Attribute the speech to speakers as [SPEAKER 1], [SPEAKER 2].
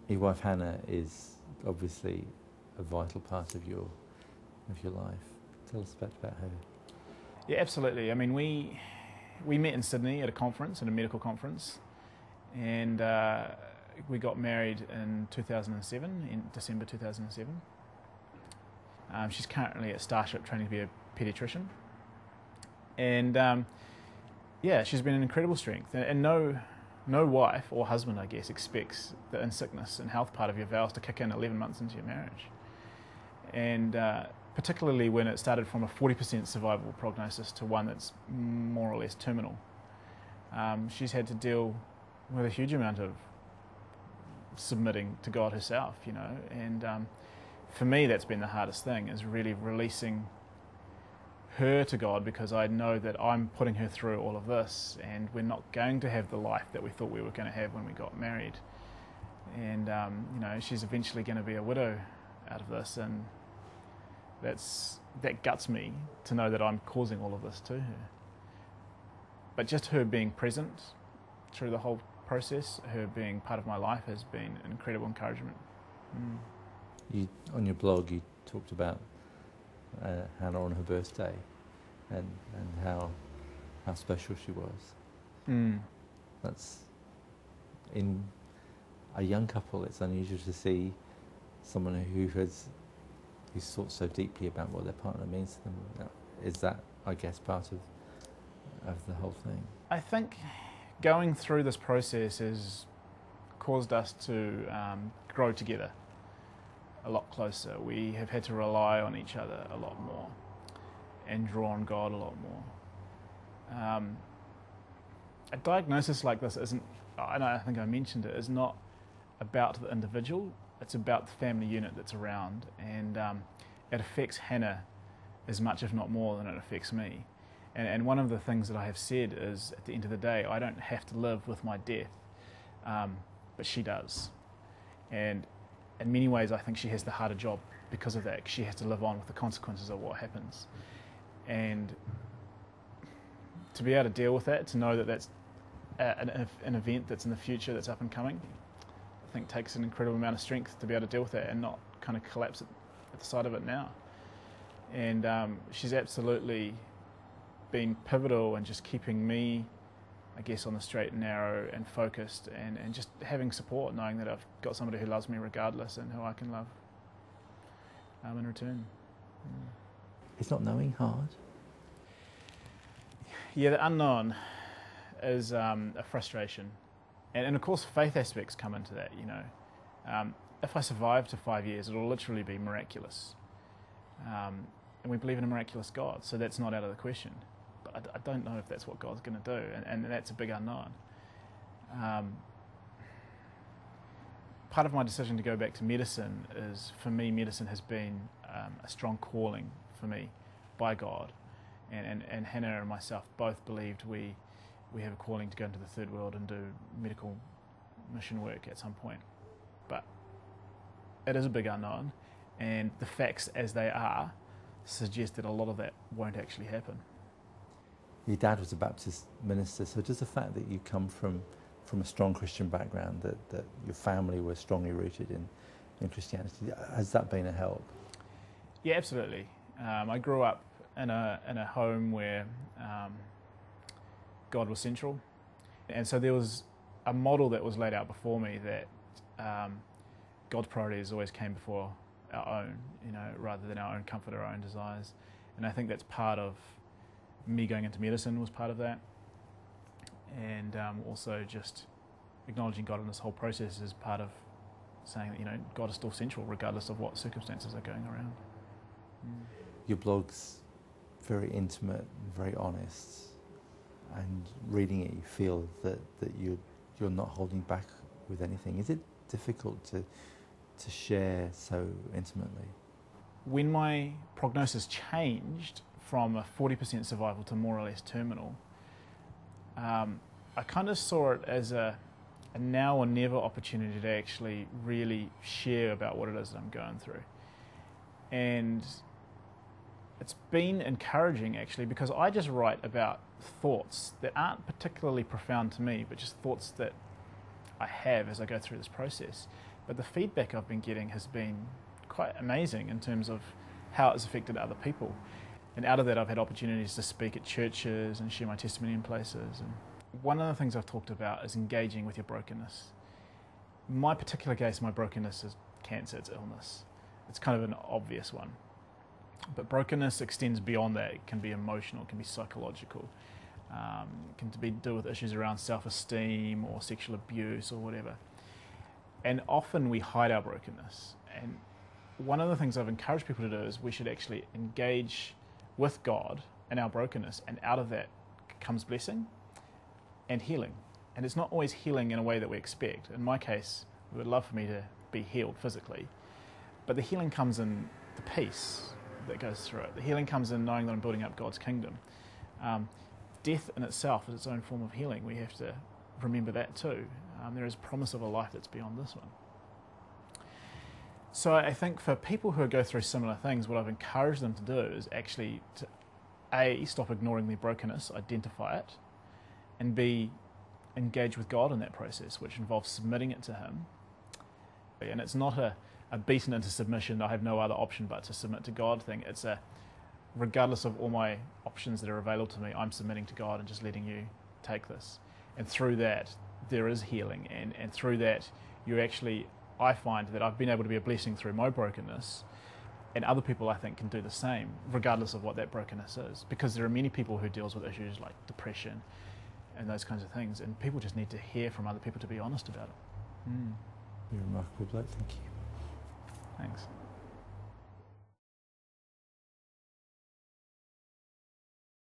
[SPEAKER 1] Your wife Hannah is obviously a vital part of your life. Tell us about her.
[SPEAKER 2] Yeah, absolutely. I mean, we met in Sydney at a conference, at a medical conference, and we got married in 2007, in December 2007. She's currently at Starship training to be a paediatrician, and yeah, she's been an incredible strength. And no wife or husband, I guess, expects the in sickness and health part of your vows to kick in 11 months into your marriage, and particularly when it started from a 40% survival prognosis to one that's more or less terminal. She's had to deal with a huge amount of submitting to God herself, you know, and for me that's been the hardest thing, is really releasing her to God, because I know that I'm putting her through all of this and we're not going to have the life that we thought we were going to have when we got married, and you know, she's eventually going to be a widow out of this, and that guts me to know that I'm causing all of this to her. But just her being present through the whole process, her being part of my life, has been an incredible encouragement.
[SPEAKER 1] On your blog you talked about Hannah on her birthday and how special she was. That's, in a young couple, it's unusual to see someone who's thought so deeply about what their partner means to them. Is that, I guess, part of the whole thing?
[SPEAKER 2] I think going through this process has caused us to grow together a lot closer. We have had to rely on each other a lot more and draw on God a lot more. A diagnosis like this isn't, and I think I mentioned it, is not about the individual, it's about the family unit that's around, and it affects Hannah as much, if not more, than it affects me. And one of the things that I have said is, at the end of the day, I don't have to live with my death, but she does. And in many ways, I think she has the harder job because of that. She has to live on with the consequences of what happens. And to be able to deal with that, to know that that's an event that's in the future, that's up and coming, I think takes an incredible amount of strength to be able to deal with that and not kind of collapse at the sight of it now. And she's absolutely been pivotal in just keeping me, I guess, on the straight and narrow and focused, and just having support, knowing that I've got somebody who loves me regardless and who I can love in return.
[SPEAKER 1] Is not knowing hard?
[SPEAKER 2] Yeah, the unknown is a frustration. And of course faith aspects come into that, you know. If I survive to 5 years, it'll literally be miraculous. And we believe in a miraculous God, so that's not out of the question. But I don't know if that's what God's going to do, and that's a big unknown. Part of my decision to go back to medicine is, for me, medicine has been a strong calling for me by God. And Hannah and myself both believed we have a calling to go into the third world and do medical mission work at some point. But it is a big unknown, and the facts as they are suggest that a lot of that won't actually happen.
[SPEAKER 1] Your dad was a Baptist minister, so does the fact that you come from a strong Christian background, that your family were strongly rooted in Christianity, has that been a help?
[SPEAKER 2] Yeah, absolutely. I grew up in a home where God was central, and so there was a model that was laid out before me that God's priorities always came before our own, you know, rather than our own comfort or our own desires. And I think that's part of me going into medicine, was part of that, and also just acknowledging God in this whole process is part of saying that, you know, God is still central regardless of what circumstances are going around.
[SPEAKER 1] Your blog's very intimate, very honest, and reading it you feel that you're not holding back with anything. Is it difficult to share so intimately?
[SPEAKER 2] When my prognosis changed from a 40% survival to more or less terminal, I kind of saw it as a now or never opportunity to actually really share about what it is that I'm going through. And it's been encouraging, actually, because I just write about thoughts that aren't particularly profound to me, but just thoughts that I have as I go through this process. But the feedback I've been getting has been quite amazing in terms of how it's affected other people. And out of that, I've had opportunities to speak at churches and share my testimony in places. And one of the things I've talked about is engaging with your brokenness. My particular case, my brokenness is cancer, it's illness. It's kind of an obvious one. But brokenness extends beyond that. It can be emotional, it can be psychological. It can do with issues around self-esteem or sexual abuse or whatever. And often we hide our brokenness. And one of the things I've encouraged people to do is we should actually engage with God in our brokenness, and out of that comes blessing and healing. And it's not always healing in a way that we expect. In my case, we would love for me to be healed physically, but the healing comes in the peace that goes through it. The healing comes in knowing that I'm building up God's kingdom. Death in itself is its own form of healing. We have to remember that too. There is promise of a life that's beyond this one. So I think for people who go through similar things, what I've encouraged them to do is actually to A, stop ignoring their brokenness, identify it, and B, engage with God in that process, which involves submitting it to Him. And it's not a beaten into submission, I have no other option but to submit to God thing. It's a, regardless of all my options that are available to me, I'm submitting to God and just letting you take this. And through that, there is healing. And through that, you actually, I find that I've been able to be a blessing through my brokenness, and other people I think can do the same, regardless of what that brokenness is. Because there are many people who deal with issues like depression and those kinds of things, and people just need to hear from other people to be honest about it.
[SPEAKER 1] You're a remarkable bloke, thank you.
[SPEAKER 2] Thanks.